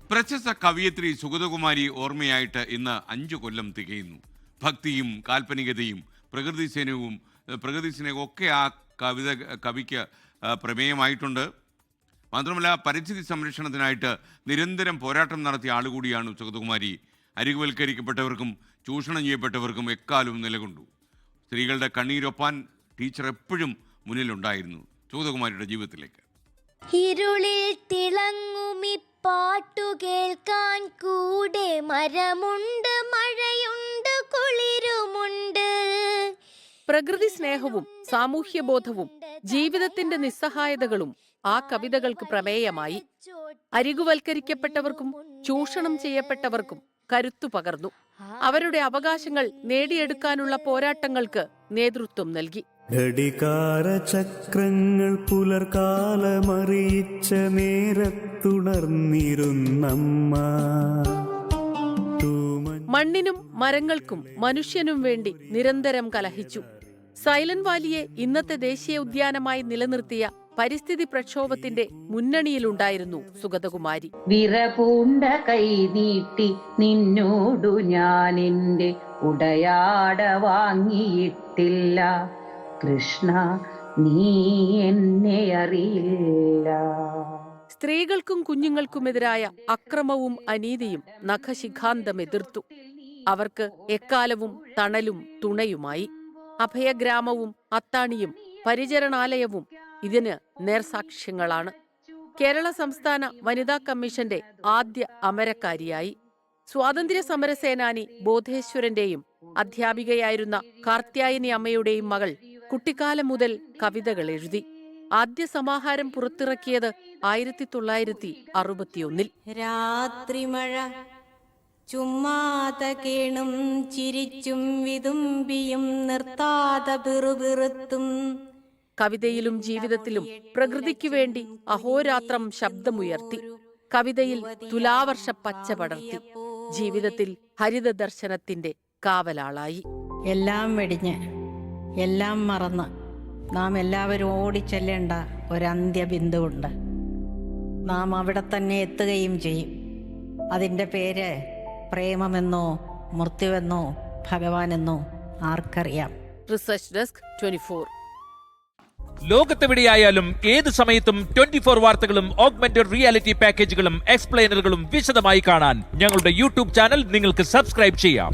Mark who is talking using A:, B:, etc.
A: പ്രശസ്ത കവയിത്രി സുഗതകുമാരി ഓർമ്മയായിട്ട് ഇന്ന് 5 കൊല്ലം തികയുന്നു. ഭക്തിയും കാൽപ്പനികതയും പ്രകൃതി സ്നേഹവും ഒക്കെ ആ കവിക്ക് പ്രമേയമായിട്ടുണ്ട്. മാത്രമല്ല പരിസ്ഥിതി സംരക്ഷണത്തിനായിട്ട് നിരന്തരം പോരാട്ടം നടത്തിയ ആളുകൂടിയാണ് സുഗതകുമാരി. അരികുവൽക്കരിക്കപ്പെട്ടവർക്കും ചൂഷണം ചെയ്യപ്പെട്ടവർക്കും എക്കാലവും നിലകൊണ്ടു. സ്ത്രീകളുടെ കണ്ണീരൊപ്പാൻ ടീച്ചർ എപ്പോഴും മുന്നിലുണ്ടായിരുന്നു. സുഗതകുമാരിയുടെ ജീവിതത്തിലേക്ക്.
B: ഇരുളിൽ തിളങ്ങുമി പാട്ടു കേൾക്കാൻ കൂടെ മരമുണ്ട്, മഴയുണ്ട്, കുളിരുമുണ്ട്.
C: പ്രകൃതി സ്നേഹവും സാമൂഹ്യബോധവും ജീവിതത്തിന്റെ നിസ്സഹായതകളും ആ കവിതകൾക്ക് പ്രമേയമായി. അരികുവൽക്കരിക്കപ്പെട്ടവർക്കും ചൂഷണം ചെയ്യപ്പെട്ടവർക്കും കരുത്തു പകർന്നു. അവരുടെ അവകാശങ്ങൾ നേടിയെടുക്കാനുള്ള പോരാട്ടങ്ങൾക്ക് നേതൃത്വം നൽകി.
D: ഘടികാര ചക്രങ്ങൾ പുലർകാലമറിയിച്ച നേരത്തുണർന്നിരുന്നമ്മ.
C: മണ്ണിനും മരങ്ങൾക്കും മനുഷ്യനും വേണ്ടി നിരന്തരം കലഹിച്ചു. സൈലന്റ് വാലിയെ ഇന്നത്തെ ദേശീയ ഉദ്യാനമായി നിലനിർത്തിയ പരിസ്ഥിതി പ്രക്ഷോഭത്തിന്റെ മുന്നണിയിലുണ്ടായിരുന്നു സുഗതകുമാരി.
E: വിറപൂണ്ട കൈ നീട്ടി നിന്നോടു ഞാൻ എന്റെ ഉടയാട വാങ്ങിയിട്ടില്ല, കൃഷ്ണ നീ എന്നെ അറിയില്ല.
C: സ്ത്രീകൾക്കും കുഞ്ഞുങ്ങൾക്കുമെതിരായ അക്രമവും അനീതിയും നഖശിഖാന്തം എതിർത്തു. അവർക്ക് എക്കാലവും തണലും തുണയുമായി. അഭയഗ്രാമവും അത്താണിയും പരിചരണാലയവും ഇതിന് നേർസാക്ഷ്യങ്ങളാണ്. കേരള സംസ്ഥാന വനിതാ കമ്മീഷന്റെ ആദ്യ അമരക്കാരിയായി. സ്വാതന്ത്ര്യ സമരസേനാനി ബോധേശ്വരന്റെയും അധ്യാപികയായിരുന്ന കാർത്യായനി അമ്മയുടെയും മകൾ കുട്ടിക്കാലം മുതൽ കവിതകൾ എഴുതി. ആദ്യ സമാഹാരം പുറത്തിറക്കിയത് 1961.
F: രാത്രിമഴ ചുമ്മാത കേണും ചിരിച്ചും വിതുമ്പിയും നിർത്താതെ പിറുപിറുത്തും.
C: കവിതയിലും ജീവിതത്തിലും പ്രകൃതിക്കു വേണ്ടി അഹോരാത്രം ശബ്ദമുയർത്തി. കവിതയിൽ തുലാവർഷ പച്ച പടർത്തി. ജീവിതത്തിൽ ഹരിത ദർശനത്തിന്റെ കാവലാളായി.
F: എല്ലാം വെടിഞ്ഞ് എല്ലാം മറന്ന് നാം എല്ലാവരും ഓടിച്ചെല്ലേണ്ട ഒരന്ത്യബിന്ദുവുണ്ട്. നാം അവിടെ തന്നെ എത്തുകയും ചെയ്യും. അതിൻ്റെ പേര് പ്രേമമെന്നോ മൃത്യുവെന്നോ ഭഗവാനെന്നോ ആർക്കറിയാം.
C: Research desk 24.
G: ലോകത്തെവിടെയായാലും ഏത് സമയത്തും 24 വാർത്തകളും ഓഗ്മെന്റഡ് റിയാലിറ്റി പാക്കേജുകളും എക്സ്പ്ലെയിനറുകളും വിശദമായി കാണാൻ ഞങ്ങളുടെ യൂട്യൂബ് ചാനൽ നിങ്ങൾക്ക് സബ്സ്ക്രൈബ് ചെയ്യാം.